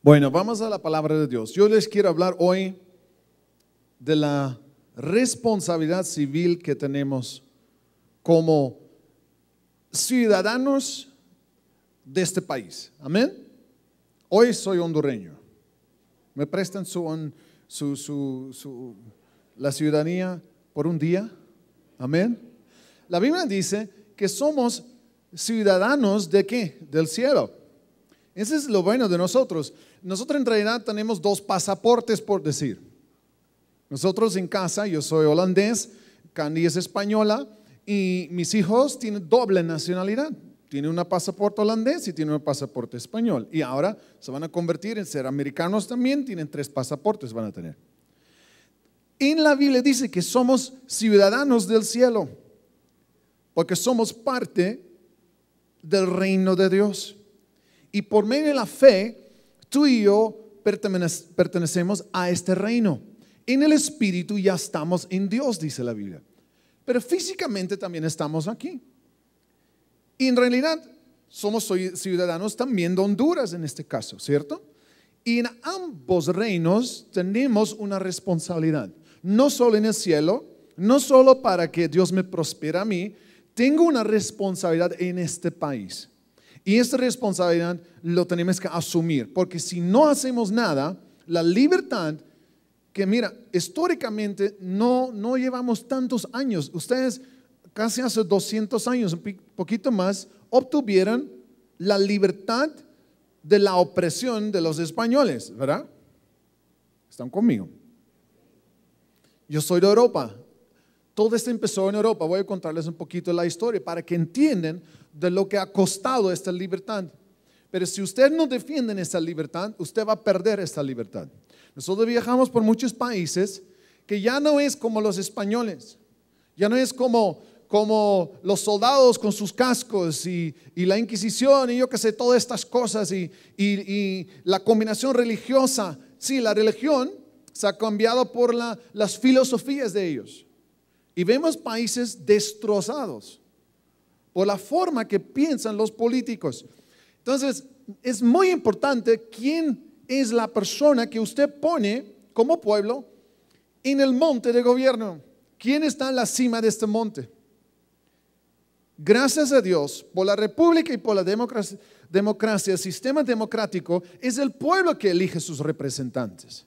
Bueno, vamos a la palabra de Dios. Yo les quiero hablar hoy de la responsabilidad civil que tenemos como ciudadanos de este país. Amén. Hoy soy hondureño. ¿Me prestan la ciudadanía por un día? Amén. La Biblia dice que somos ciudadanos ¿de qué? Del cielo. Ese es lo bueno de nosotros. Nosotros en realidad tenemos dos pasaportes, por decir. Nosotros en casa, yo soy holandés, Candy es española y mis hijos tienen doble nacionalidad. Tienen un pasaporte holandés y tienen un pasaporte español. Y ahora se van a convertir en ser americanos también, tienen 3 pasaportes van a tener. En la Biblia dice que somos ciudadanos del cielo, porque somos parte del reino de Dios. Y por medio de la fe, tú y yo pertenecemos a este reino. En el Espíritu ya estamos en Dios, dice la Biblia. Pero físicamente también estamos aquí. Y en realidad somos ciudadanos también de Honduras en este caso, ¿cierto? Y en ambos reinos tenemos una responsabilidad. No solo en el cielo, no solo para que Dios me prospere a mí, tengo una responsabilidad en este país. Y esta responsabilidad lo tenemos que asumir, porque si no hacemos nada, la libertad, que mira, históricamente no llevamos tantos años, ustedes casi hace 200 años, un poquito más, obtuvieron la libertad de la opresión de los españoles, ¿verdad? ¿Están conmigo? Yo soy de Europa. Todo esto empezó en Europa. Voy a contarles un poquito de la historia para que entiendan de lo que ha costado esta libertad. Pero si usted no defiende esta libertad, usted va a perder esta libertad. Nosotros viajamos por muchos países que ya no es como los españoles, ya no es como los soldados con sus cascos y la Inquisición y yo qué sé, todas estas cosas y la combinación religiosa. Sí, la religión se ha cambiado por las filosofías de ellos. Y vemos países destrozados por la forma que piensan los políticos. Entonces, es muy importante quién es la persona que usted pone como pueblo en el monte de gobierno. ¿Quién está en la cima de este monte? Gracias a Dios, por la república y por la democracia, el sistema democrático, es el pueblo que elige sus representantes.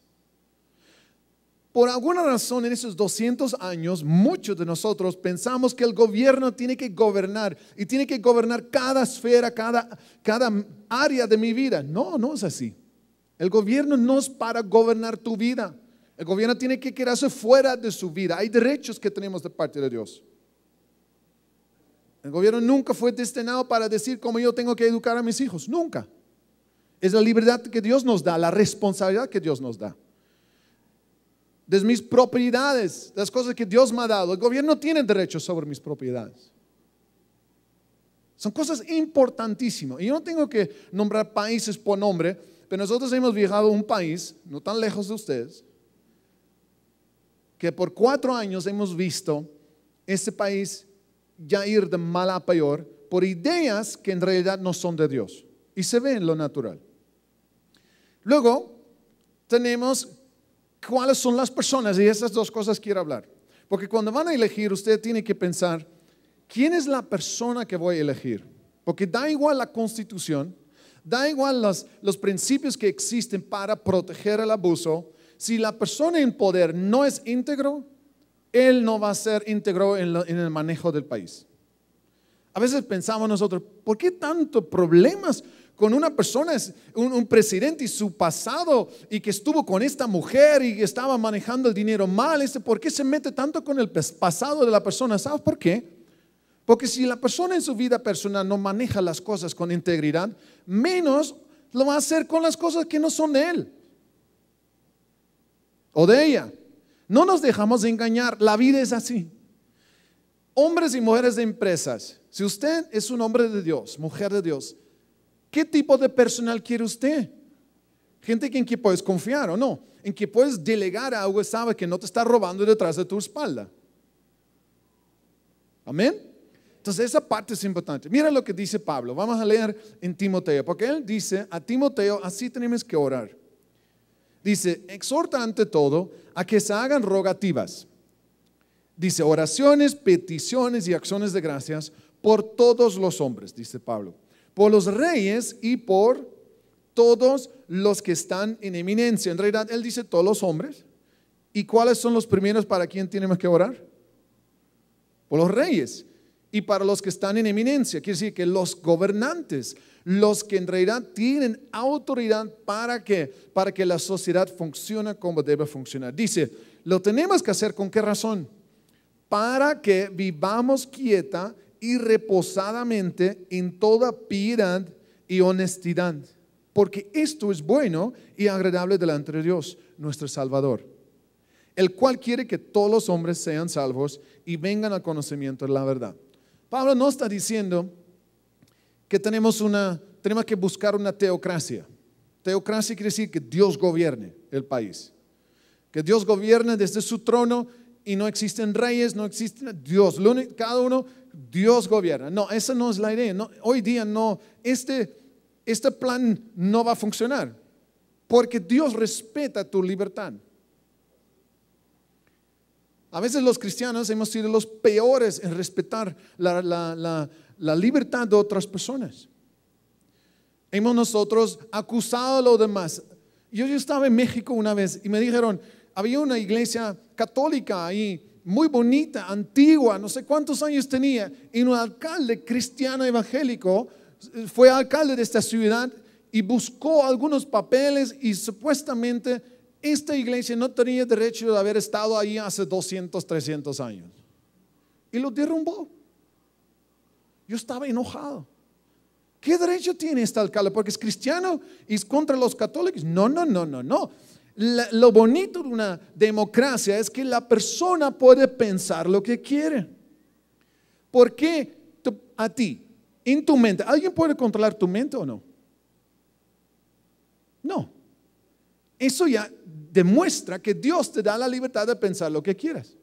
Por alguna razón en esos 200 años, muchos de nosotros pensamos que el gobierno tiene que gobernar y tiene que gobernar cada esfera, cada área de mi vida. No, no es así. El gobierno no es para gobernar tu vida. El gobierno tiene que quedarse fuera de su vida. Hay derechos que tenemos de parte de Dios. El gobierno nunca fue destinado para decir cómo yo tengo que educar a mis hijos. Nunca. Es la libertad que Dios nos da, la responsabilidad que Dios nos da. De mis propiedades, las cosas que Dios me ha dado. El gobierno tiene derechos sobre mis propiedades. Son cosas importantísimas. Y yo no tengo que nombrar países por nombre, pero nosotros hemos viajado a un país, no tan lejos de ustedes, que por 4 años hemos visto este país ya ir de mal a peor por ideas que en realidad no son de Dios. Y se ve en lo natural. Luego tenemos cuáles son las personas, y esas 2 cosas quiero hablar. Porque cuando van a elegir, usted tiene que pensar, ¿quién es la persona que voy a elegir? Porque da igual la Constitución, da igual los principios que existen para proteger el abuso. Si la persona en poder no es íntegro, él no va a ser íntegro en el manejo del país. A veces pensamos nosotros, ¿por qué tantos problemas con una persona, un presidente y su pasado, y que estuvo con esta mujer y que estaba manejando el dinero mal? ¿Por qué se mete tanto con el pasado de la persona? ¿Sabes por qué? Porque si la persona en su vida personal no maneja las cosas con integridad, menos lo va a hacer con las cosas que no son de él o de ella. No nos dejamos engañar, la vida es así. Hombres y mujeres de empresas, si usted es un hombre de Dios, mujer de Dios, ¿qué tipo de personal quiere usted? Gente en quien puedes confiar o no, en que puedes delegar algo y sabe que no te está robando detrás de tu espalda. Amén. Entonces esa parte es importante. Mira lo que dice Pablo. Vamos a leer en Timoteo, porque él dice a Timoteo, así tenemos que orar. Dice, exhorta ante todo a que se hagan rogativas. Dice, oraciones, peticiones y acciones de gracias por todos los hombres, dice Pablo. Por los reyes y por todos los que están en eminencia. En realidad, él dice todos los hombres. ¿Y cuáles son los primeros para quien tenemos que orar? Por los reyes y para los que están en eminencia. Quiere decir que los gobernantes, los que en realidad tienen autoridad para que la sociedad funcione como debe funcionar. Dice, lo tenemos que hacer ¿con qué razón? Para que vivamos quieta y reposadamente en toda piedad y honestidad. Porque esto es bueno y agradable delante de Dios, nuestro Salvador, el cual quiere que todos los hombres sean salvos y vengan al conocimiento de la verdad. Pablo no está diciendo que tenemos que buscar una teocracia. Teocracia quiere decir que Dios gobierne el país. Que Dios gobierne desde su trono y no existen reyes, no existen Dios. Cada uno, Dios gobierna. No, esa no es la idea. No, hoy día no, este plan no va a funcionar. Porque Dios respeta tu libertad. A veces los cristianos hemos sido los peores en respetar la libertad de otras personas. Hemos nosotros acusado a los demás. Yo estaba en México una vez y me dijeron, había una iglesia católica ahí, muy bonita, antigua, no sé cuántos años tenía, y un alcalde cristiano evangélico fue alcalde de esta ciudad y buscó algunos papeles y supuestamente esta iglesia no tenía derecho de haber estado ahí hace 200, 300 años. Y lo derrumbó. Yo estaba enojado. ¿Qué derecho tiene este alcalde? Porque es cristiano y es contra los católicos. No. Lo bonito de una democracia es que la persona puede pensar lo que quiere. ¿Por qué a ti, en tu mente, alguien puede controlar tu mente o no? No. Eso ya demuestra que Dios te da la libertad de pensar lo que quieras.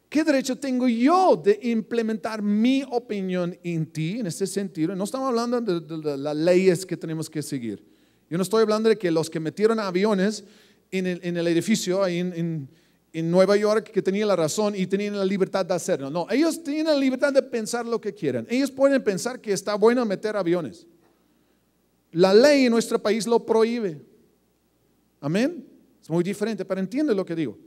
¿Qué derecho tengo yo de implementar mi opinión en ti en este sentido? No estamos hablando de las leyes que tenemos que seguir. Yo no estoy hablando de que los que metieron aviones en el edificio ahí en Nueva York que tenían la razón y tenían la libertad de hacerlo. No, ellos tienen la libertad de pensar lo que quieran. Ellos pueden pensar que está bueno meter aviones. La ley en nuestro país lo prohíbe. Amén. Es muy diferente, pero entiende lo que digo.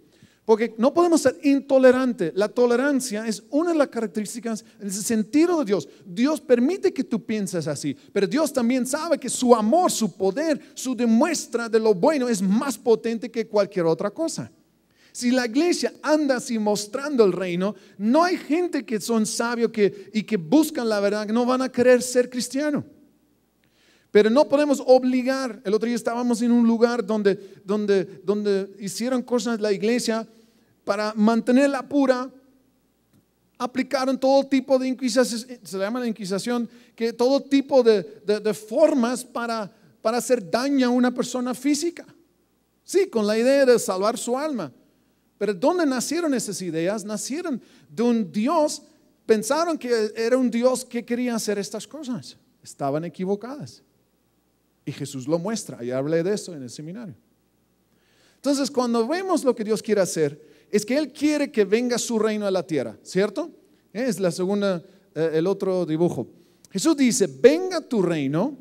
Porque no podemos ser intolerantes. La tolerancia es una de las características en el sentido de Dios. Dios permite que tú pienses así, pero Dios también sabe que su amor, su poder, su demuestra de lo bueno es más potente que cualquier otra cosa. Si la iglesia anda así mostrando el reino, no hay gente que son sabios y que buscan la verdad, que no van a querer ser cristianos. Pero no podemos obligar. El otro día estábamos en un lugar donde hicieron cosas la iglesia para mantenerla pura. Aplicaron todo tipo de inquisición, se llama la inquisición, que todo tipo de formas para hacer daño a una persona física. Sí, con la idea de salvar su alma. Pero ¿dónde nacieron esas ideas? Nacieron de un Dios, pensaron que era un Dios que quería hacer estas cosas. Estaban equivocadas. Y Jesús lo muestra, y hablé de eso en el seminario. Entonces, cuando vemos lo que Dios quiere hacer, es que Él quiere que venga su reino a la tierra, ¿cierto? Es la segunda, el otro dibujo. Jesús dice, venga tu reino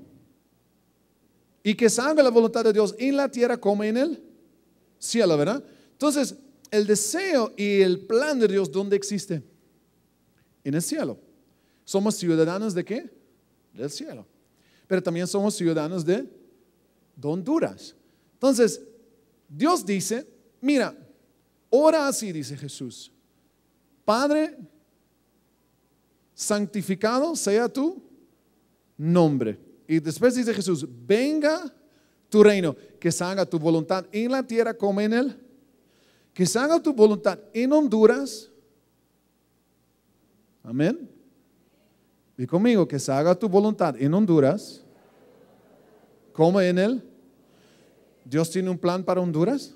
y que se haga la voluntad de Dios en la tierra como en el cielo, ¿verdad? Entonces, el deseo y el plan de Dios, ¿dónde existe? En el cielo. ¿Somos ciudadanos de qué? Del cielo. Pero también somos ciudadanos de Honduras. Entonces, Dios dice, mira, ora así, dice Jesús. Padre, santificado sea tu nombre. Y después dice Jesús, venga tu reino, que se haga tu voluntad en la tierra como en el, que se haga tu voluntad en Honduras. Amén. Y conmigo, que se haga tu voluntad en Honduras, como en él. ¿Dios tiene un plan para Honduras?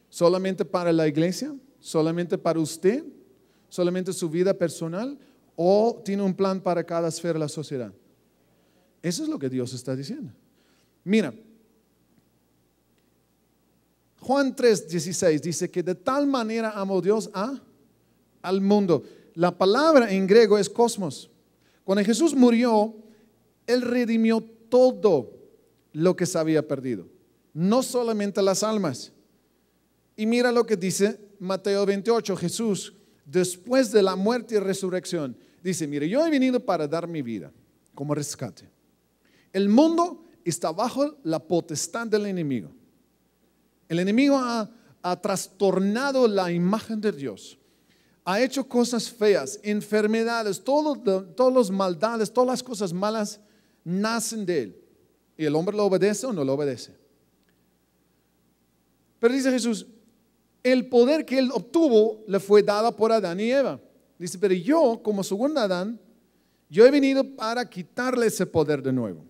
¿Solamente para la iglesia? ¿Solamente para usted? ¿Solamente su vida personal? ¿O tiene un plan para cada esfera de la sociedad? Eso es lo que Dios está diciendo. Mira, Juan 3:16 dice que de tal manera amó Dios al mundo. La palabra en griego es cosmos. Cuando Jesús murió, Él redimió todo lo que se había perdido, no solamente las almas. Y mira lo que dice Mateo 28, Jesús, después de la muerte y resurrección, dice, mire, yo he venido para dar mi vida como rescate. El mundo está bajo la potestad del enemigo. El enemigo ha trastornado la imagen de Dios. Ha hecho cosas feas, enfermedades, todas las maldades, todas las cosas malas nacen de él. ¿Y el hombre lo obedece o no lo obedece? Pero dice Jesús, el poder que él obtuvo le fue dado por Adán y Eva. Dice, pero yo, como segundo Adán, yo he venido para quitarle ese poder de nuevo.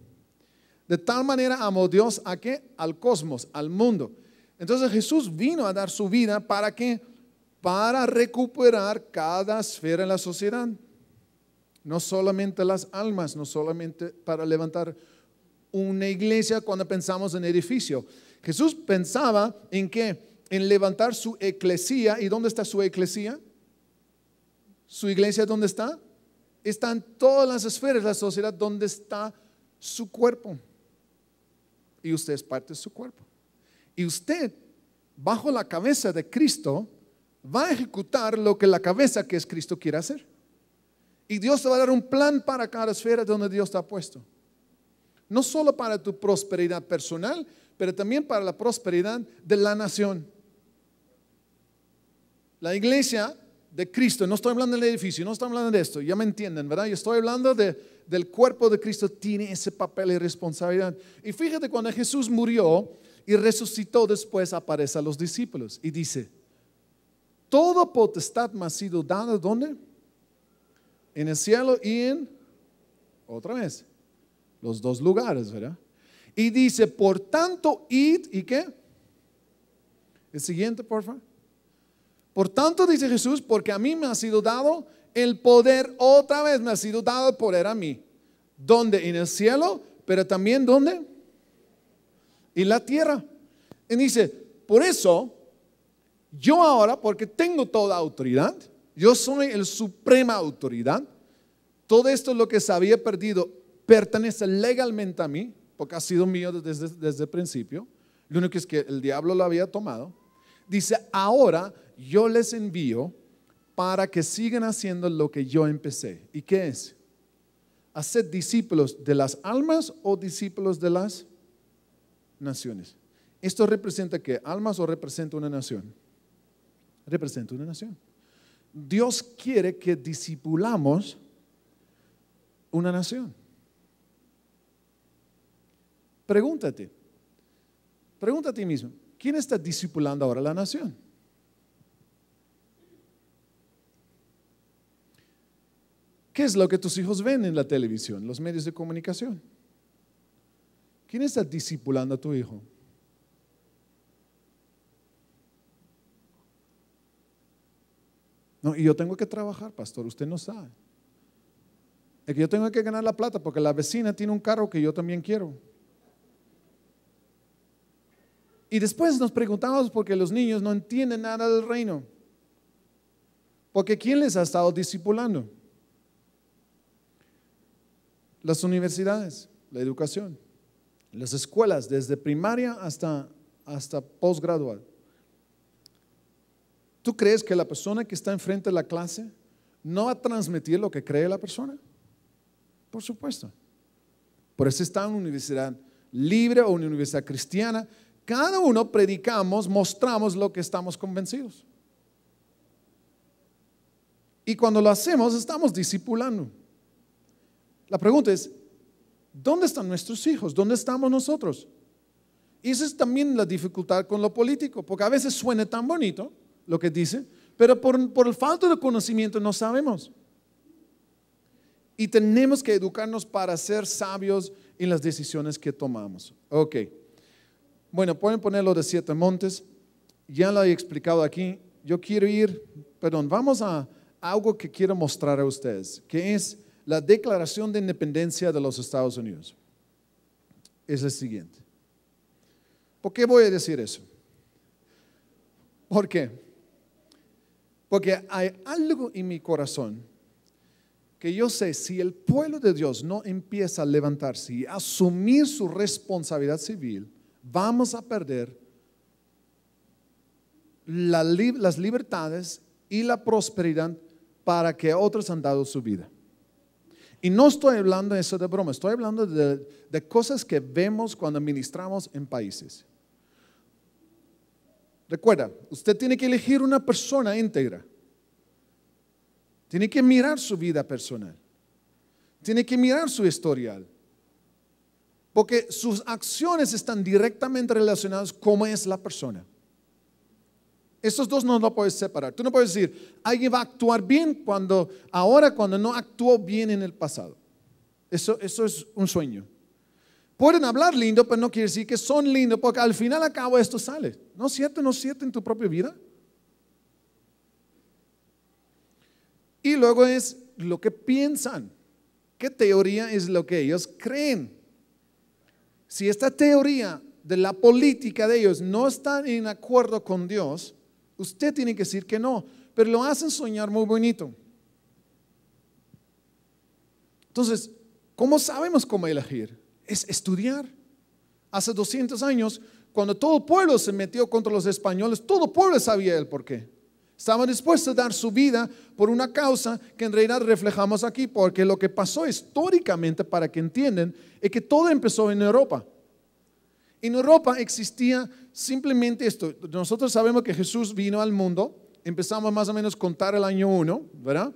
De tal manera amó Dios ¿a qué? Al cosmos, al mundo. Entonces Jesús vino a dar su vida ¿para qué? Para recuperar cada esfera en la sociedad. No solamente las almas, no solamente para levantar una iglesia cuando pensamos en edificio. Jesús pensaba en qué? En levantar su eclesía. ¿Y dónde está su eclesía? ¿Su iglesia dónde está? Está en todas las esferas de la sociedad donde está su cuerpo. Y usted es parte de su cuerpo. Y usted, bajo la cabeza de Cristo, va a ejecutar lo que la cabeza que es Cristo quiere hacer. Y Dios te va a dar un plan para cada esfera donde Dios te ha puesto. No solo para tu prosperidad personal, pero también para la prosperidad de la nación. La iglesia de Cristo, no estoy hablando del edificio, no estoy hablando de esto, ya me entienden, ¿verdad? Yo estoy hablando del cuerpo de Cristo, tiene ese papel y responsabilidad. Y fíjate, cuando Jesús murió y resucitó, después aparece a los discípulos y dice, toda potestad me ha sido dada, ¿dónde? En el cielo y en, otra vez, los dos lugares, ¿verdad? Y dice, por tanto, id, ¿y qué? El siguiente, por favor. Por tanto, dice Jesús, porque a mí me ha sido dado el poder, otra vez me ha sido dado el poder a mí. ¿Dónde? En el cielo, pero también ¿dónde? En la tierra. Y dice, por eso, yo ahora, porque tengo toda autoridad, yo soy el suprema autoridad, todo esto lo que se había perdido pertenece legalmente a mí, porque ha sido mío desde el principio. Lo único es que el diablo lo había tomado. Dice, ahora yo les envío para que sigan haciendo lo que yo empecé. ¿Y qué es? ¿Hacer discípulos de las almas o discípulos de las naciones? ¿Esto representa qué? ¿Almas o representa una nación? Representa una nación. Dios quiere que discipulamos una nación. Pregúntate a ti mismo, ¿quién está discipulando ahora la nación? ¿Qué es lo que tus hijos ven en la televisión, los medios de comunicación? ¿Quién está discipulando a tu hijo? No, y yo tengo que trabajar, pastor, usted no sabe. Es que yo tengo que ganar la plata porque la vecina tiene un carro que yo también quiero. Y después nos preguntamos por qué los niños no entienden nada del reino. Porque ¿quién les ha estado discipulando? Las universidades, la educación, las escuelas, desde primaria hasta posgradual. ¿Tú crees que la persona que está enfrente de la clase no va a transmitir lo que cree la persona? Por supuesto. Por eso está en una universidad libre o una universidad cristiana. Cada uno predicamos, mostramos lo que estamos convencidos. Y cuando lo hacemos, estamos discipulando. La pregunta es, ¿dónde están nuestros hijos? ¿Dónde estamos nosotros? Y esa es también la dificultad con lo político, porque a veces suena tan bonito lo que dice, pero por el falta de conocimiento no sabemos. Y tenemos que educarnos para ser sabios en las decisiones que tomamos. Ok. Bueno, pueden poner lo de 7 montes. Ya lo he explicado aquí. vamos a algo que quiero mostrar a ustedes, que es la Declaración de Independencia de los Estados Unidos. Es el siguiente. ¿Por qué voy a decir eso? ¿Por qué? Porque hay algo en mi corazón que yo sé, si el pueblo de Dios no empieza a levantarse y asumir su responsabilidad civil, vamos a perder las libertades y la prosperidad para que otros han dado su vida. Y no estoy hablando de eso de broma, estoy hablando de cosas que vemos cuando ministramos en países. Recuerda, usted tiene que elegir una persona íntegra. Tiene que mirar su vida personal. Tiene que mirar su historial. Porque sus acciones están directamente relacionadas con cómo es la persona. Esos dos no lo puedes separar. Tú no puedes decir, alguien va a actuar bien cuando no actuó bien en el pasado. Eso es un sueño. Pueden hablar lindo, pero no quiere decir que son lindos, porque al final a cabo esto sale. ¿No es cierto? ¿No es cierto en tu propia vida? Y luego es lo que piensan. ¿Qué teoría es lo que ellos creen? Si esta teoría de la política de ellos no está en acuerdo con Dios, usted tiene que decir que no, pero lo hacen soñar muy bonito. Entonces, ¿cómo sabemos cómo elegir? Es estudiar. Hace 200 años, cuando todo el pueblo se metió contra los españoles, todo el pueblo sabía el porqué. Estaban dispuestos a dar su vida por una causa que en realidad reflejamos aquí, porque lo que pasó históricamente, para que entiendan, es que todo empezó en Europa. En Europa existía simplemente esto. Nosotros sabemos que Jesús vino al mundo, empezamos más o menos a contar el año 1, ¿verdad?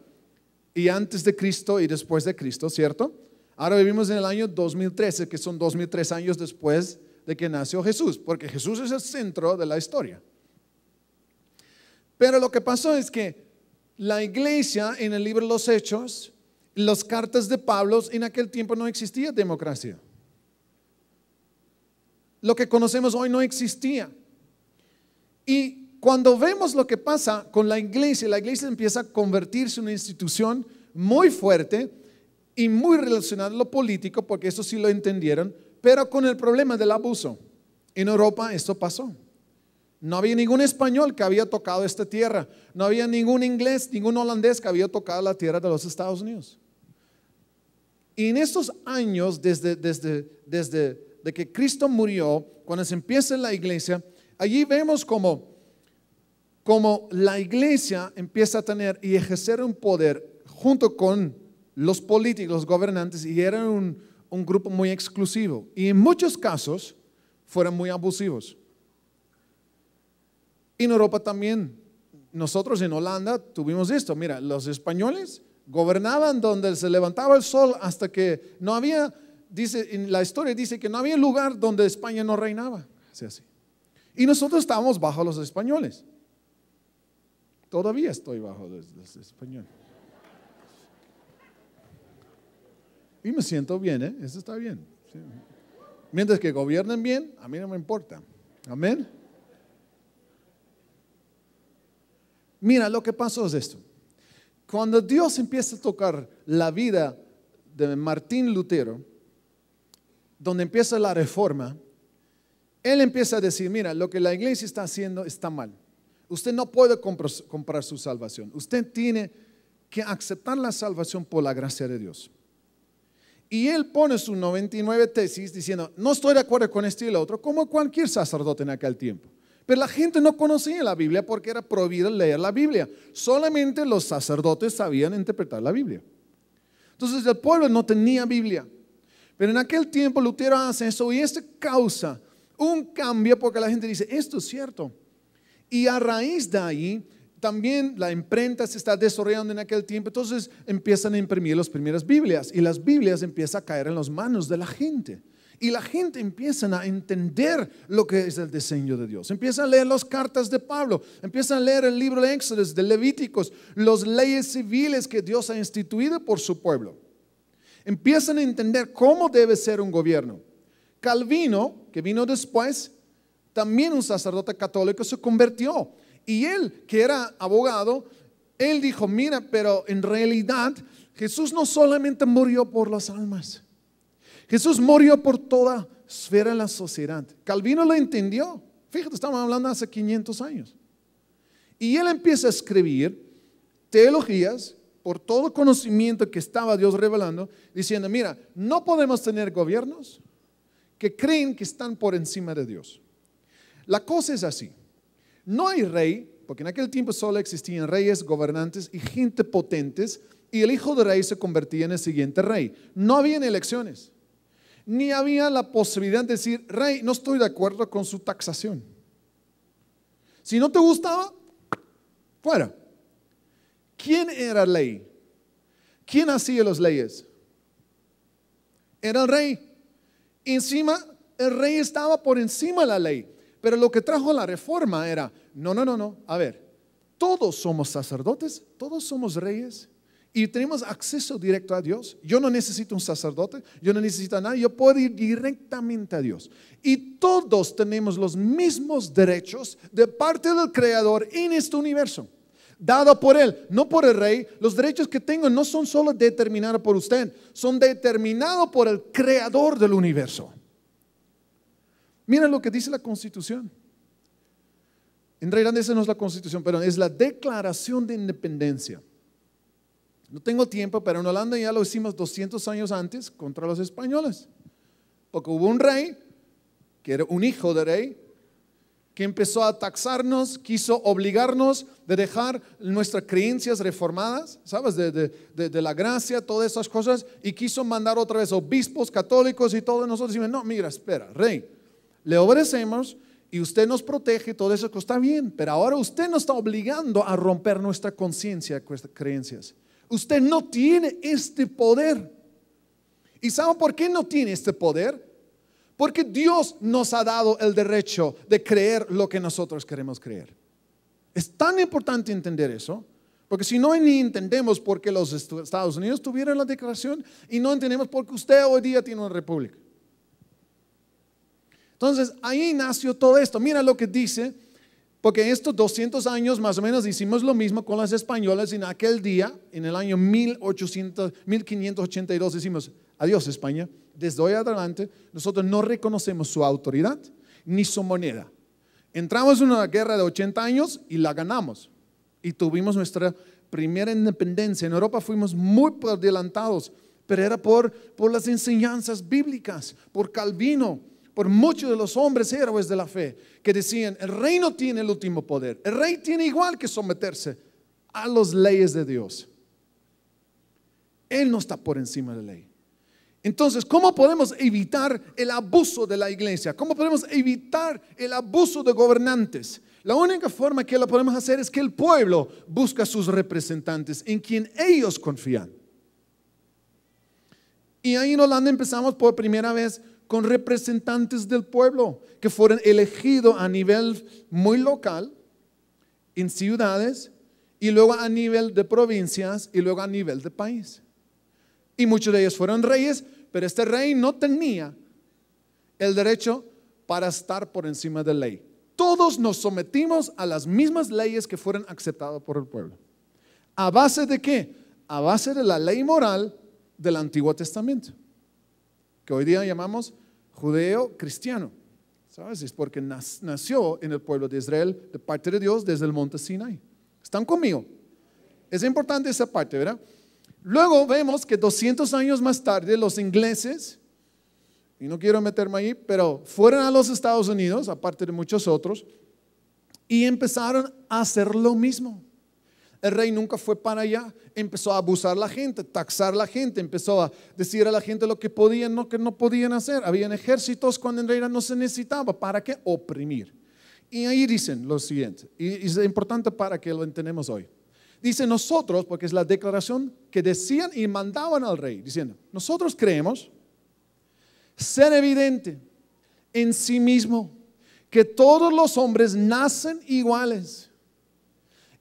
Y antes de Cristo y después de Cristo, ¿cierto? Ahora vivimos en el año 2013, que son 2003 años después de que nació Jesús, porque Jesús es el centro de la historia. Pero lo que pasó es que la iglesia en el libro de los Hechos, las cartas de Pablo, en aquel tiempo no existía democracia. Lo que conocemos hoy no existía. Y cuando vemos lo que pasa con la iglesia empieza a convertirse en una institución muy fuerte y muy relacionada a lo político, porque eso sí lo entendieron, pero con el problema del abuso. En Europa esto pasó. No había ningún español que había tocado esta tierra. No había ningún inglés, ningún holandés que había tocado la tierra de los Estados Unidos. Y en estos años, desde que Cristo murió, cuando se empieza la iglesia, allí vemos como la iglesia empieza a tener y ejercer un poder junto con los políticos, los gobernantes, y era un grupo muy exclusivo. Y en muchos casos fueron muy abusivos. En Europa también, nosotros en Holanda tuvimos esto. Mira, los españoles gobernaban donde se levantaba el sol hasta que no había, en la historia dice que no había lugar donde España no reinaba. Así. Y nosotros estábamos bajo los españoles. Todavía estoy bajo los españoles. Y me siento bien, eso está bien. Sí. Mientras que gobiernen bien, a mí no me importa. Amén. Mira, lo que pasó es esto. Cuando Dios empieza a tocar la vida de Martín Lutero, donde empieza la reforma, él empieza a decir, mira, lo que la iglesia está haciendo está mal. Usted no puede comprar su salvación. Usted tiene que aceptar la salvación por la gracia de Dios. Y él pone sus 99 tesis diciendo, no estoy de acuerdo con esto y lo otro, como cualquier sacerdote en aquel tiempo. Pero la gente no conocía la Biblia porque era prohibido leer la Biblia. Solamente los sacerdotes sabían interpretar la Biblia. Entonces el pueblo no tenía Biblia. Pero en aquel tiempo Lutero hace eso y esto causa un cambio porque la gente dice, esto es cierto. Y a raíz de ahí, también la imprenta se está desarrollando en aquel tiempo. Entonces empiezan a imprimir las primeras Biblias y las Biblias empiezan a caer en las manos de la gente. Y la gente empieza a entender lo que es el diseño de Dios. Empieza a leer las cartas de Pablo, empieza a leer el libro de Éxodo, de Levíticos, las leyes civiles que Dios ha instituido por su pueblo. Empiezan a entender cómo debe ser un gobierno. Calvino, que vino después, también un sacerdote católico, se convirtió Y él, que era abogado, él dijo, mira, pero en realidad Jesús no solamente murió por las almas. Jesús murió por toda esfera de la sociedad. Calvino lo entendió. Fíjate, estamos hablando hace 500 años. Y él empieza a escribir teologías por todo conocimiento que estaba Dios revelando, diciendo, mira, no podemos tener gobiernos que creen que están por encima de Dios. La cosa es así. No hay rey, porque en aquel tiempo solo existían reyes, gobernantes y gente potentes, y el hijo de rey se convertía en el siguiente rey. No habían elecciones, ni había la posibilidad de decir, rey, no estoy de acuerdo con su taxación. Si no te gustaba, fuera. ¿Quién era ley? ¿Quién hacía las leyes? Era el rey. Encima, el rey estaba por encima de la ley. Pero lo que trajo la reforma era, no. A ver, todos somos sacerdotes, todos somos reyes y tenemos acceso directo a Dios. Yo no necesito un sacerdote, yo no necesito a nadie, yo puedo ir directamente a Dios. Y todos tenemos los mismos derechos de parte del Creador en este universo, dado por Él, no por el rey. Los derechos que tengo no son solo determinados por usted, son determinados por el Creador del universo. Mira lo que dice la Constitución. En realidad esa no es la Constitución, pero es la Declaración de Independencia. No tengo tiempo, pero en Holanda ya lo hicimos 200 años antes contra los españoles. Porque hubo un rey, que era un hijo de rey, que empezó a taxarnos, quiso obligarnos de dejar nuestras creencias reformadas, ¿sabes? De la gracia, todas esas cosas, y quiso mandar otra vez obispos católicos y todos nosotros decimos, no, mira, espera, rey, le obedecemos y usted nos protege, todo eso está bien, pero ahora usted nos está obligando a romper nuestra conciencia, nuestras creencias. Usted no tiene este poder. ¿Y sabe por qué no tiene este poder? Porque Dios nos ha dado el derecho de creer lo que nosotros queremos creer. Es tan importante entender eso, porque si no, ni entendemos por qué los Estados Unidos tuvieron la declaración y no entendemos por qué usted hoy día tiene una república. Entonces, ahí nació todo esto. Mira lo que dice, porque en estos 200 años más o menos hicimos lo mismo con las españolas. En aquel día, en el año 1582, decimos, adiós España. Desde hoy adelante, nosotros no reconocemos su autoridad ni su moneda. Entramos en una guerra de 80 años y la ganamos. Y tuvimos nuestra primera independencia. En Europa fuimos muy adelantados, pero era por las enseñanzas bíblicas, por Calvino, por muchos de los hombres héroes de la fe, que decían, el rey no tiene el último poder. El rey tiene igual que someterse a las leyes de Dios. Él no está por encima de la ley. Entonces, ¿cómo podemos evitar el abuso de la iglesia? ¿Cómo podemos evitar el abuso de gobernantes? La única forma que lo podemos hacer es que el pueblo busca a sus representantes en quien ellos confían. Y ahí en Holanda empezamos por primera vez con representantes del pueblo que fueron elegidos a nivel muy local, en ciudades, y luego a nivel de provincias, y luego a nivel de país. Y muchos de ellos fueron reyes, pero este rey no tenía el derecho para estar por encima de la ley. Todos nos sometimos a las mismas leyes que fueron aceptadas por el pueblo. ¿A base de qué? A base de la ley moral del Antiguo Testamento, que hoy día llamamos judeo-cristiano. ¿Sabes? Es porque nació en el pueblo de Israel de parte de Dios desde el monte Sinai. ¿Están conmigo? Es importante esa parte, ¿verdad? Luego vemos que 200 años más tarde los ingleses, y no quiero meterme ahí, pero fueron a los Estados Unidos, aparte de muchos otros, y empezaron a hacer lo mismo. El rey nunca fue para allá, empezó a abusar a la gente, taxar a la gente, empezó a decir a la gente lo que podían, lo que no podían hacer. Habían ejércitos cuando en realidad no se necesitaba. ¿Para qué? Oprimir. Y ahí dicen lo siguiente, y es importante para que lo entendamos hoy. Dice nosotros, porque es la declaración que decían y mandaban al rey, diciendo, nosotros creemos ser evidente en sí mismo que todos los hombres nacen iguales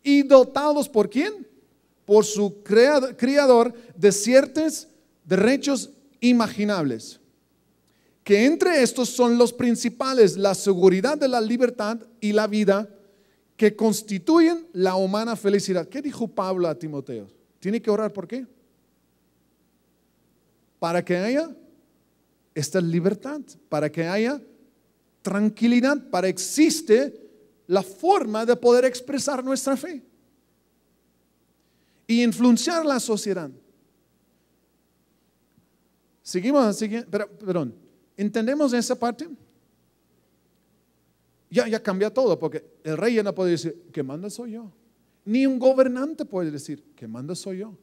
y dotados ¿por quién? Por su creador de ciertos derechos imaginables, que entre estos son los principales, la seguridad de la libertad y la vida, que constituyen la humana felicidad. ¿Qué dijo Pablo a Timoteo? Tiene que orar, ¿por qué? Para que haya esta libertad, para que haya tranquilidad, para que existe la forma de poder expresar nuestra fe y influenciar la sociedad. Seguimos, perdón, ¿entendemos esa parte? Ya cambia todo, porque el rey ya no puede decir, que manda soy yo. Ni un gobernante puede decir, que manda soy yo.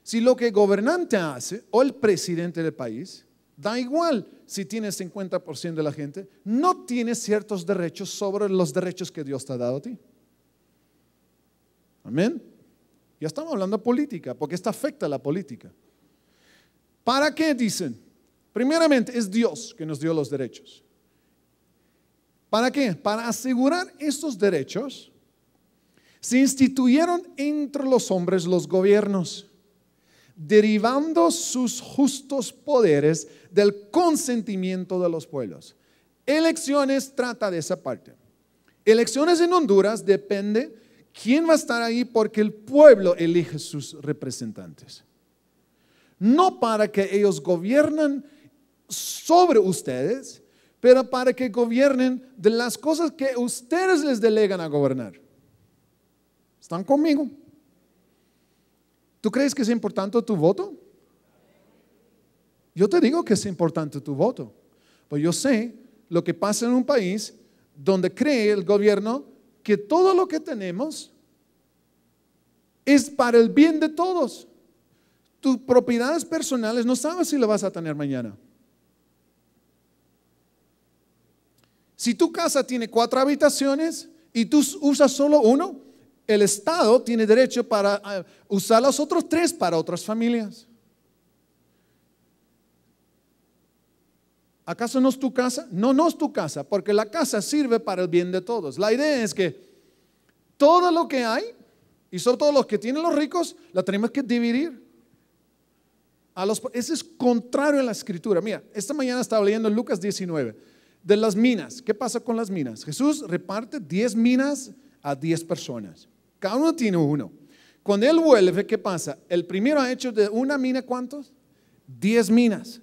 Si lo que el gobernante hace, o el presidente del país, da igual si tiene 50% de la gente, no tiene ciertos derechos sobre los derechos que Dios te ha dado a ti. Amén. Ya estamos hablando de política, porque esto afecta a la política. ¿Para qué dicen? Primeramente, es Dios que nos dio los derechos. ¿Para qué? Para asegurar estos derechos, se instituyeron entre los hombres los gobiernos, derivando sus justos poderes del consentimiento de los pueblos. Elecciones trata de esa parte. Elecciones en Honduras depende quién va a estar ahí porque el pueblo elige sus representantes. No para que ellos gobiernen sobre ustedes, pero para que gobiernen de las cosas que ustedes les delegan a gobernar. ¿Están conmigo? ¿Tú crees que es importante tu voto? Yo te digo que es importante tu voto, pues yo sé lo que pasa en un país donde cree el gobierno que todo lo que tenemos es para el bien de todos. Tus propiedades personales no sabes si las vas a tener mañana. Si tu casa tiene 4 habitaciones y tú usas solo uno, el Estado tiene derecho para usar los otros 3 para otras familias. ¿Acaso no es tu casa? No, no es tu casa, porque la casa sirve para el bien de todos. La idea es que todo lo que hay, y sobre todo los que tienen los ricos, la tenemos que dividir. Eso es contrario a la escritura. Mira, esta mañana estaba leyendo Lucas 19 de las minas. ¿Qué pasa con las minas? Jesús reparte 10 minas a 10 personas. Cada uno tiene uno. Cuando Él vuelve, ¿qué pasa? El primero ha hecho de una mina, ¿cuántos? 10 minas.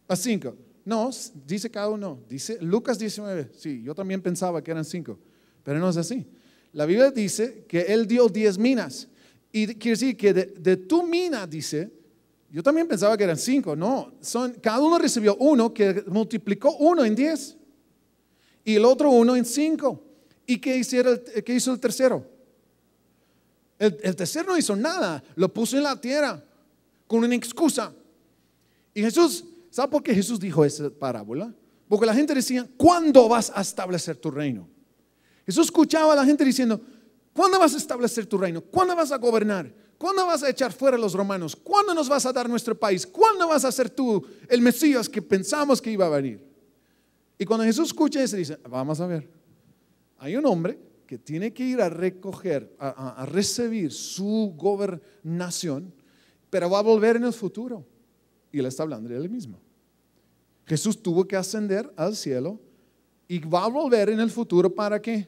A 5. No, dice cada uno. Dice Lucas 19. Sí, yo también pensaba que eran 5, pero no es así. La Biblia dice que Él dio 10 minas. Y quiere decir que de tu mina, dice, yo también pensaba que eran 5. No, cada uno recibió uno que multiplicó 1 en 10. Y el otro 1 en 5. ¿Y qué hizo el tercero? El tercero no hizo nada, lo puso en la tierra con una excusa. Y Jesús, ¿sabe por qué Jesús dijo esa parábola? Porque la gente decía, ¿cuándo vas a establecer tu reino? Jesús escuchaba a la gente diciendo, ¿cuándo vas a establecer tu reino? ¿Cuándo vas a gobernar? ¿Cuándo vas a echar fuera a los romanos? ¿Cuándo nos vas a dar nuestro país? ¿Cuándo vas a ser tú el Mesías que pensamos que iba a venir? Y cuando Jesús escucha eso, dice, vamos a ver, hay un hombre que tiene que ir a recoger, a recibir su gobernación, pero va a volver en el futuro. Y él está hablando de él mismo. Jesús tuvo que ascender al cielo y va a volver en el futuro. ¿Para qué?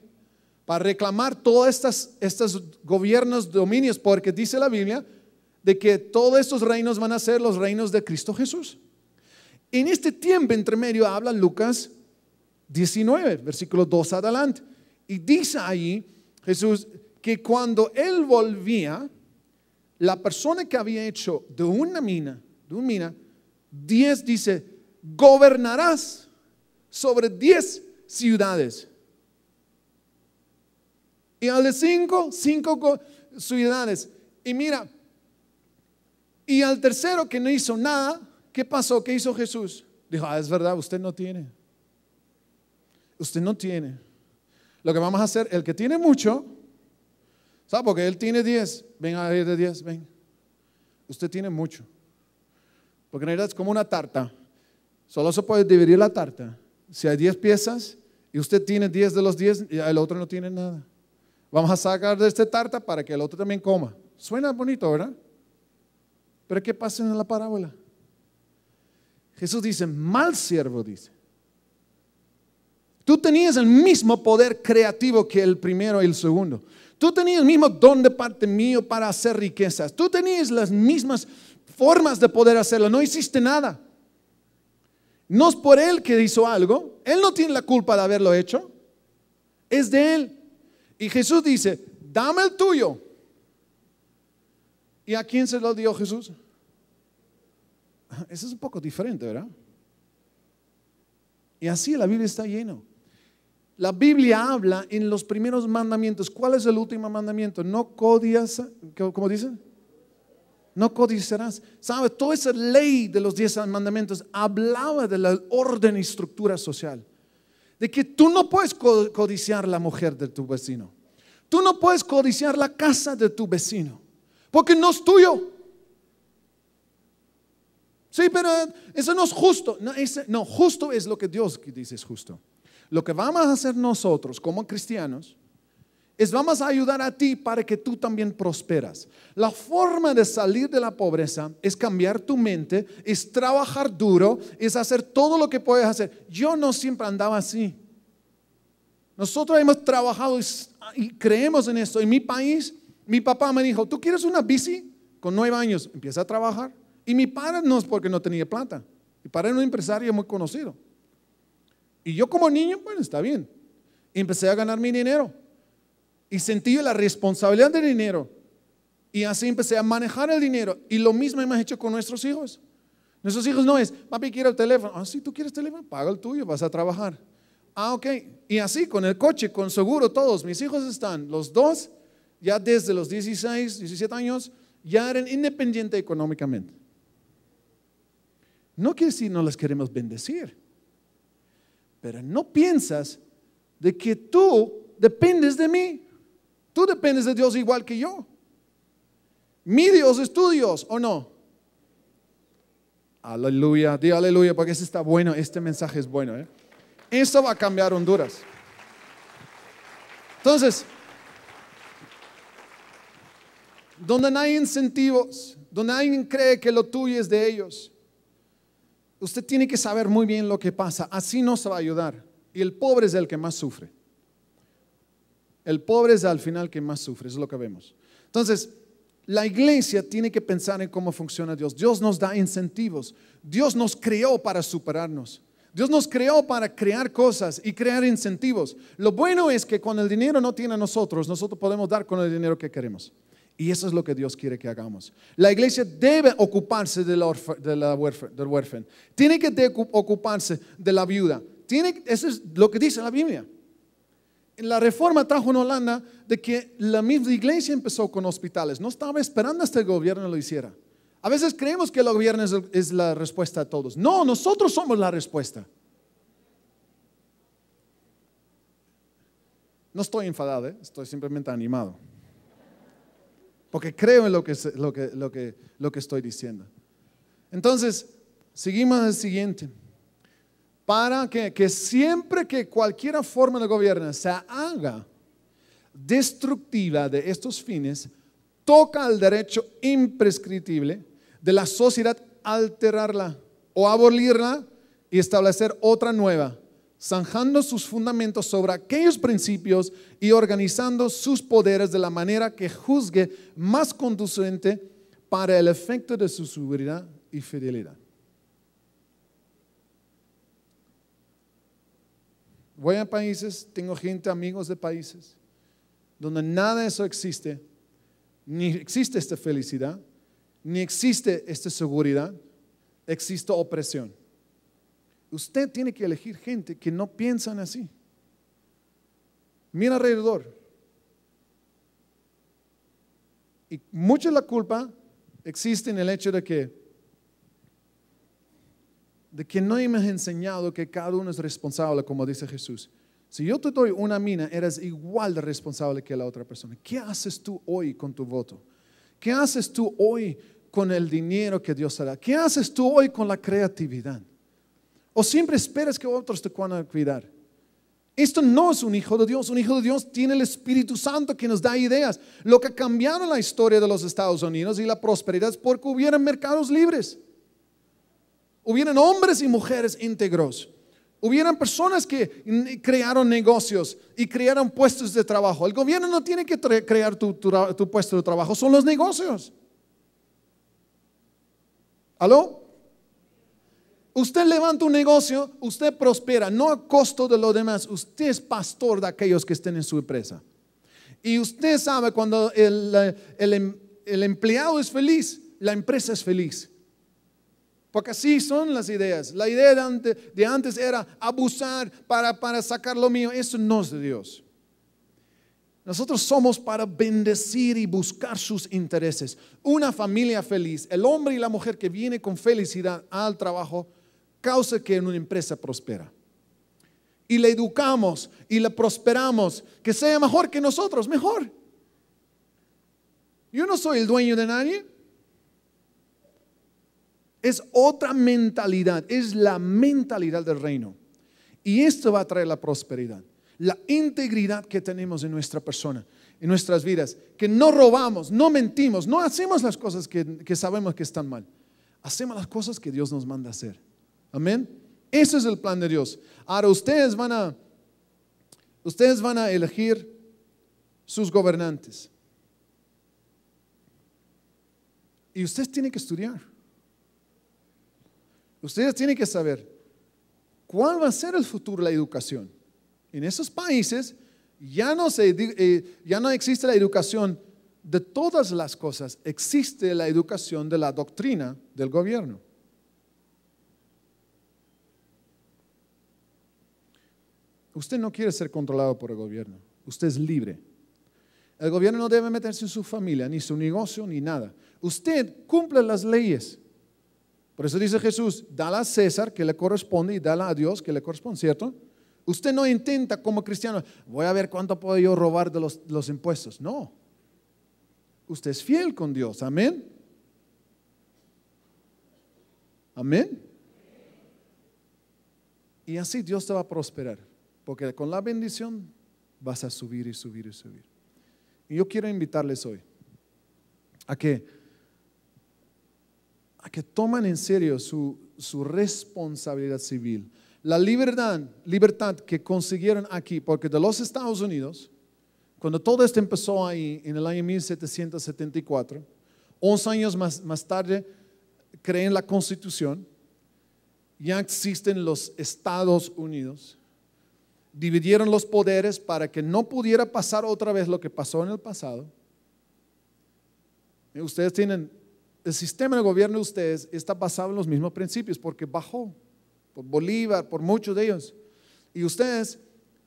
Para reclamar todos estos gobiernos, dominios, porque dice la Biblia de que todos estos reinos van a ser los reinos de Cristo Jesús. En este tiempo entre medio habla Lucas 19, versículo 2 adelante. Y dice ahí Jesús que cuando Él volvía, la persona que había hecho de una mina, 10 dice, gobernarás sobre 10 ciudades. Y al de 5 ciudades. Y mira, y al tercero que no hizo nada, ¿qué pasó? ¿Qué hizo Jesús? Dijo, es verdad, usted no tiene. Usted no tiene. Lo que vamos a hacer, el que tiene mucho, ¿sabe? Porque él tiene 10, ven a ir de 10, ven. Usted tiene mucho. Porque en realidad es como una tarta. Solo se puede dividir la tarta. Si hay 10 piezas y usted tiene 10 de los 10 y el otro no tiene nada. Vamos a sacar de esta tarta para que el otro también coma. Suena bonito, ¿verdad? Pero ¿qué pasa en la parábola? Jesús dice, mal siervo, dice. Tú tenías el mismo poder creativo que el primero y el segundo. Tú tenías el mismo don de parte mío para hacer riquezas. Tú tenías las mismas formas de poder hacerlo. No hiciste nada. No es por él que hizo algo. Él no tiene la culpa de haberlo hecho. Es de él. Y Jesús dice, dame el tuyo. ¿Y a quién se lo dio Jesús? Eso es un poco diferente, ¿verdad? Y así la Biblia está lleno. La Biblia habla en los primeros mandamientos. ¿Cuál es el último mandamiento? No codiciarás. ¿Cómo dicen? No codiciarás. ¿Sabe? Toda esa ley de los 10 mandamientos hablaba de la orden y estructura social. De que tú no puedes codiciar la mujer de tu vecino. Tú no puedes codiciar la casa de tu vecino. Porque no es tuyo. Sí, pero eso no es justo. No, justo es lo que Dios dice es justo. Lo que vamos a hacer nosotros como cristianos es vamos a ayudar a ti para que tú también prosperas. La forma de salir de la pobreza es cambiar tu mente, es trabajar duro, es hacer todo lo que puedes hacer. Yo no siempre andaba así. Nosotros hemos trabajado y creemos en esto. En mi país, mi papá me dijo, ¿tú quieres una bici? Con 9 años empieza a trabajar. Y mi padre no es porque no tenía plata. Mi padre era un empresario muy conocido. Y yo como niño, bueno, está bien. Empecé a ganar mi dinero. Y sentí la responsabilidad del dinero. Y así empecé a manejar el dinero. Y lo mismo hemos hecho con nuestros hijos. Nuestros hijos no es, papi, quiero el teléfono. Ah, si tú quieres teléfono, paga el tuyo, vas a trabajar. Ah, ok. Y así con el coche, con seguro, todos. Mis hijos están, los dos, ya desde los 16, 17 años, ya eran independientes económicamente. No quiere decir no les queremos bendecir. Pero no piensas de que tú dependes de mí. Tú dependes de Dios igual que yo. Mi Dios es tu Dios, ¿o no? Aleluya, di aleluya, porque este está bueno, este mensaje es bueno. Esto va a cambiar Honduras. Entonces, donde no hay incentivos, donde alguien cree que lo tuyo es de ellos, usted tiene que saber muy bien lo que pasa. Así no se va a ayudar. Y el pobre es el que más sufre. El pobre es al final que más sufre, eso es lo que vemos. Entonces, la iglesia tiene que pensar en cómo funciona Dios. Dios nos da incentivos. Dios nos creó para superarnos. Dios nos creó para crear cosas y crear incentivos. Lo bueno es que cuando el dinero no tiene a nosotros, nosotros podemos dar con el dinero que queremos. Y eso es lo que Dios quiere que hagamos. La iglesia debe ocuparse del huérfano. Tiene que ocuparse de la viuda. Eso es lo que dice la Biblia. La reforma trajo en Holanda de que la misma iglesia empezó con hospitales. No estaba esperando hasta el gobierno lo hiciera. A veces creemos que el gobierno es la respuesta a todos. No, nosotros somos la respuesta. No estoy enfadado, estoy simplemente animado. Porque creo en lo que estoy diciendo. Entonces, seguimos al siguiente. Para que siempre que cualquier forma de gobierno se haga destructiva de estos fines, toca el derecho imprescriptible de la sociedad alterarla o abolirla y establecer otra nueva, zanjando sus fundamentos sobre aquellos principios y organizando sus poderes de la manera que juzgue más conducente para el efecto de su seguridad y fidelidad. Voy a países, tengo gente, amigos de países, donde nada de eso existe, ni existe esta felicidad, ni existe esta seguridad, existe opresión. Usted tiene que elegir gente que no piensan así. Mira alrededor. Y mucha de la culpa existe en el hecho de que no hemos enseñado que cada uno es responsable, como dice Jesús. Si yo te doy una mina, eres igual de responsable que la otra persona. ¿Qué haces tú hoy con tu voto? ¿Qué haces tú hoy con el dinero que Dios te da? ¿Qué haces tú hoy con la creatividad? ¿O siempre esperas que otros te van a cuidar? Esto no es un hijo de Dios. Un hijo de Dios tiene el Espíritu Santo que nos da ideas. Lo que cambiaron la historia de los Estados Unidos y la prosperidad es porque hubieran mercados libres. Hubieran hombres y mujeres íntegros. Hubieran personas que crearon negocios y crearon puestos de trabajo. El gobierno no tiene que crear tu puesto de trabajo, son los negocios. ¿Aló? Usted levanta un negocio, usted prospera, no a costo de los demás. Usted es pastor de aquellos que estén en su empresa. Y usted sabe cuando el empleado es feliz, la empresa es feliz. Porque así son las ideas. La idea de antes era abusar para sacar lo mío. Eso no es de Dios. Nosotros somos para bendecir y buscar sus intereses. Una familia feliz, el hombre y la mujer que viene con felicidad al trabajo, causa que una empresa prospera. Y le educamos y le prosperamos, que sea mejor que nosotros, mejor. Yo no soy el dueño de nadie. Es otra mentalidad, es la mentalidad del reino. Y esto va a traer la prosperidad. La integridad que tenemos en nuestra persona, en nuestras vidas, que no robamos, no mentimos, no hacemos las cosas que sabemos que están mal. Hacemos las cosas que Dios nos manda hacer. Amén. Ese es el plan de Dios. Ahora ustedes van a elegir sus gobernantes. Y ustedes tienen que estudiar. Ustedes tienen que saber cuál va a ser el futuro de la educación. En esos países ya no existe la educación de todas las cosas, existe la educación de la doctrina del gobierno. Usted no quiere ser controlado por el gobierno, usted es libre. El gobierno no debe meterse en su familia, ni su negocio, ni nada. Usted cumple las leyes. Por eso dice Jesús, dala a César que le corresponde y dala a Dios que le corresponde, ¿cierto? Usted no intenta como cristiano, voy a ver cuánto puedo yo robar de los impuestos. No. Usted es fiel con Dios. Amén. Amén. Y así Dios te va a prosperar. Porque con la bendición vas a subir y subir y subir. Y yo quiero invitarles hoy a que tomen en serio su responsabilidad civil. La libertad que consiguieron aquí, porque de los Estados Unidos, cuando todo esto empezó ahí en el año 1774, 11 años más tarde creen la Constitución, ya existen los Estados Unidos, dividieron los poderes para que no pudiera pasar otra vez lo que pasó en el pasado. Y ustedes tienen, el sistema de gobierno de ustedes está basado en los mismos principios porque bajó por Bolívar, por muchos de ellos. Y ustedes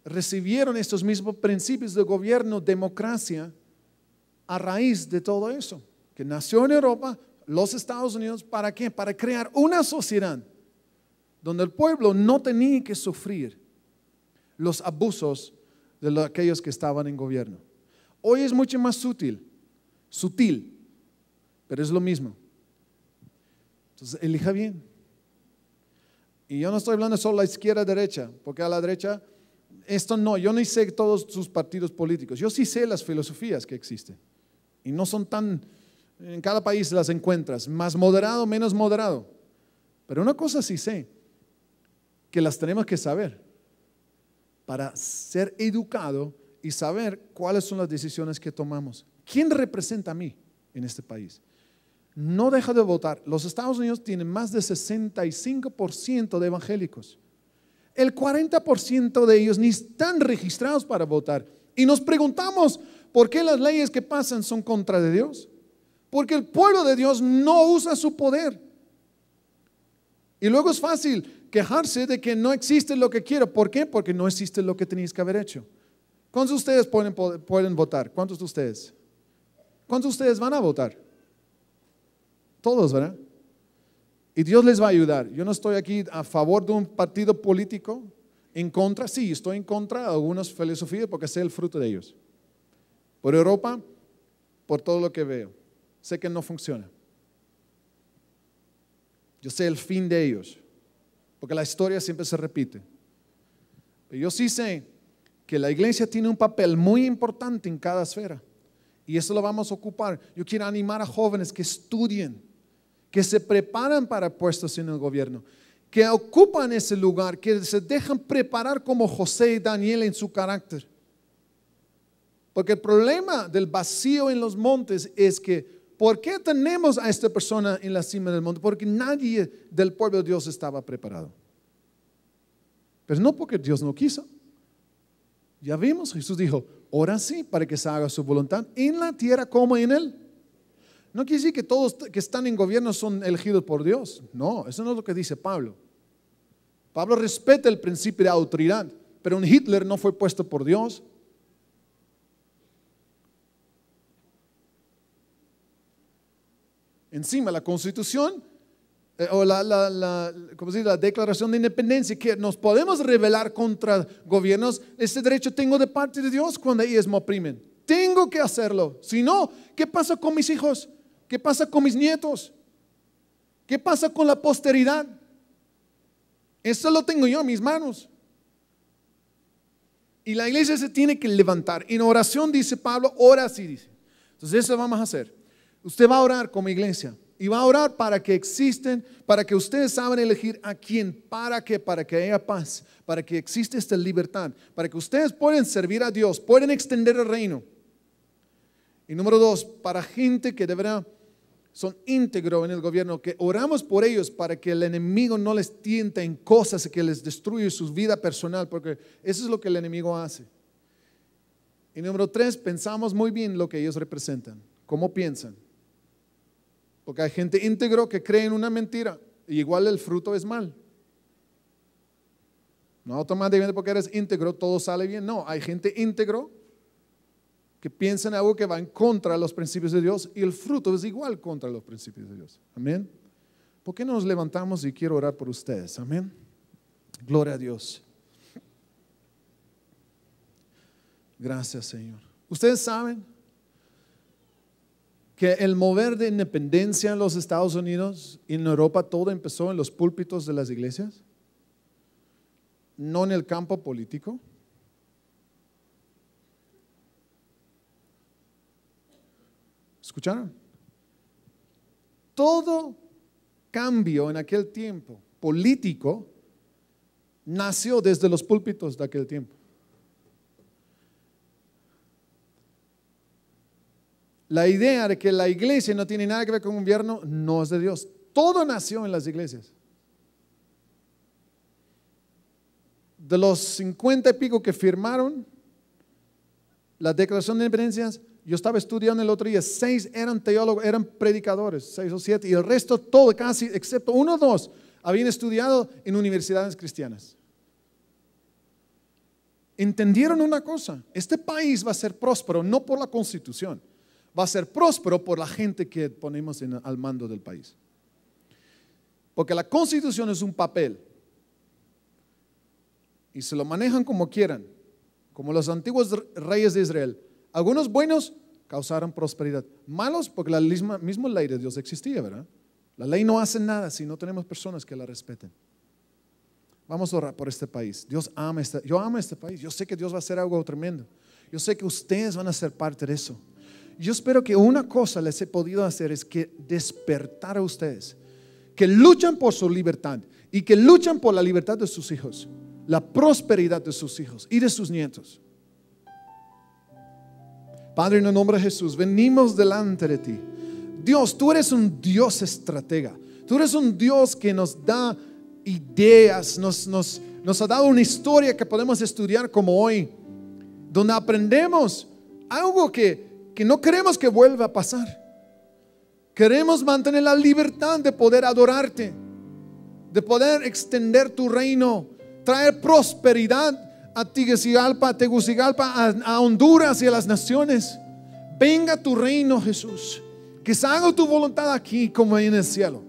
recibieron estos mismos principios de gobierno, democracia, a raíz de todo eso, que nació en Europa, los Estados Unidos, ¿para qué? Para crear una sociedad donde el pueblo no tenía que sufrir los abusos de aquellos que estaban en gobierno. Hoy es mucho más sutil, pero es lo mismo. Entonces, elija bien. Y yo no estoy hablando solo a la izquierda, derecha, porque a la derecha, esto no, yo no sé todos sus partidos políticos, yo sí sé las filosofías que existen. Y no son tan, en cada país las encuentras, más moderado, menos moderado. Pero una cosa sí sé, que las tenemos que saber para ser educado y saber cuáles son las decisiones que tomamos. ¿Quién representa a mí en este país? No deja de votar. Los Estados Unidos tienen más de 65% de evangélicos. El 40% de ellos ni están registrados para votar. Y nos preguntamos, ¿por qué las leyes que pasan son contra de Dios? Porque el pueblo de Dios no usa su poder. Y luego es fácil quejarse de que no existe lo que quiero. ¿Por qué? Porque no existe lo que tenéis que haber hecho. ¿Cuántos de ustedes pueden votar? ¿Cuántos de ustedes? ¿Cuántos de ustedes van a votar? Todos, ¿verdad? Y Dios les va a ayudar. Yo no estoy aquí a favor de un partido político, en contra, sí, estoy en contra de algunas filosofías porque sé el fruto de ellos. Por Europa, por todo lo que veo, sé que no funciona. Yo sé el fin de ellos, porque la historia siempre se repite. Pero yo sí sé que la iglesia tiene un papel muy importante en cada esfera. Y eso lo vamos a ocupar. Yo quiero animar a jóvenes que estudien, que se preparan para puestos en el gobierno, que ocupan ese lugar, que se dejan preparar como José y Daniel en su carácter. Porque el problema del vacío en los montes es que, ¿por qué tenemos a esta persona en la cima del monte? Porque nadie del pueblo de Dios estaba preparado. Pero no porque Dios no quiso. Ya vimos, Jesús dijo, ora sí para que se haga su voluntad en la tierra como en él. No quiere decir que todos que están en gobierno son elegidos por Dios. No, eso no es lo que dice Pablo. Pablo respeta el principio de autoridad, pero un Hitler no fue puesto por Dios. Encima la Constitución o ¿cómo se dice? La Declaración de Independencia, que nos podemos rebelar contra gobiernos. Ese derecho tengo de parte de Dios cuando ellos me oprimen. Tengo que hacerlo. Si no, ¿qué pasa con mis hijos? ¿Qué pasa con mis nietos? ¿Qué pasa con la posteridad? Eso lo tengo yo en mis manos. Y la iglesia se tiene que levantar. En oración, dice Pablo, ora así, dice. Entonces eso vamos a hacer. Usted va a orar como iglesia y va a orar para que existen, para que ustedes saben elegir a quién, para que haya paz, para que exista esta libertad, para que ustedes puedan servir a Dios, puedan extender el reino. Y número 2, para gente que de verdad son íntegros en el gobierno, que oramos por ellos para que el enemigo no les tiente en cosas que les destruye su vida personal, porque eso es lo que el enemigo hace. Y número 3, pensamos muy bien lo que ellos representan, cómo piensan. Porque hay gente íntegro que cree en una mentira y igual el fruto es mal. No automáticamente porque eres íntegro todo sale bien. No, hay gente íntegro que piensa en algo que va en contra de los principios de Dios y el fruto es igual contra los principios de Dios. Amén. ¿Por qué no nos levantamos y quiero orar por ustedes? Amén. Gloria a Dios. Gracias, Señor. Ustedes saben que el mover de independencia en los Estados Unidos y en Europa todo empezó en los púlpitos de las iglesias, no en el campo político. ¿Escucharon? Todo cambio en aquel tiempo político nació desde los púlpitos de aquel tiempo. La idea de que la iglesia no tiene nada que ver con un gobierno no es de Dios. Todo nació en las iglesias. De los 50 y pico que firmaron la Declaración de Independencia, yo estaba estudiando el otro día, 6 eran teólogos, eran predicadores, 6 o 7, y el resto todo casi, excepto 1 o 2, habían estudiado en universidades cristianas. Entendieron una cosa, este país va a ser próspero no por la Constitución, va a ser próspero por la gente que ponemos al mando del país. Porque la Constitución es un papel y se lo manejan como quieran, como los antiguos reyes de Israel. Algunos buenos causaron prosperidad, malos porque la misma ley de Dios existía, ¿verdad? La ley no hace nada si no tenemos personas que la respeten. Vamos a orar por este país. Dios ama yo amo este país. Yo sé que Dios va a hacer algo tremendo. Yo sé que ustedes van a ser parte de eso. Yo espero que una cosa les he podido hacer es que despertar a ustedes, que luchan por su libertad y que luchan por la libertad de sus hijos, la prosperidad de sus hijos y de sus nietos. Padre, en el nombre de Jesús, venimos delante de ti. Dios, tú eres un Dios estratega. Tú eres un Dios que nos da ideas, nos ha dado una historia que podemos estudiar como hoy, donde aprendemos algo que no queremos que vuelva a pasar. Queremos mantener la libertad de poder adorarte, de poder extender tu reino, traer prosperidad a Tegucigalpa, a Honduras y a las naciones. Venga tu reino, Jesús, que se haga tu voluntad aquí como en el cielo.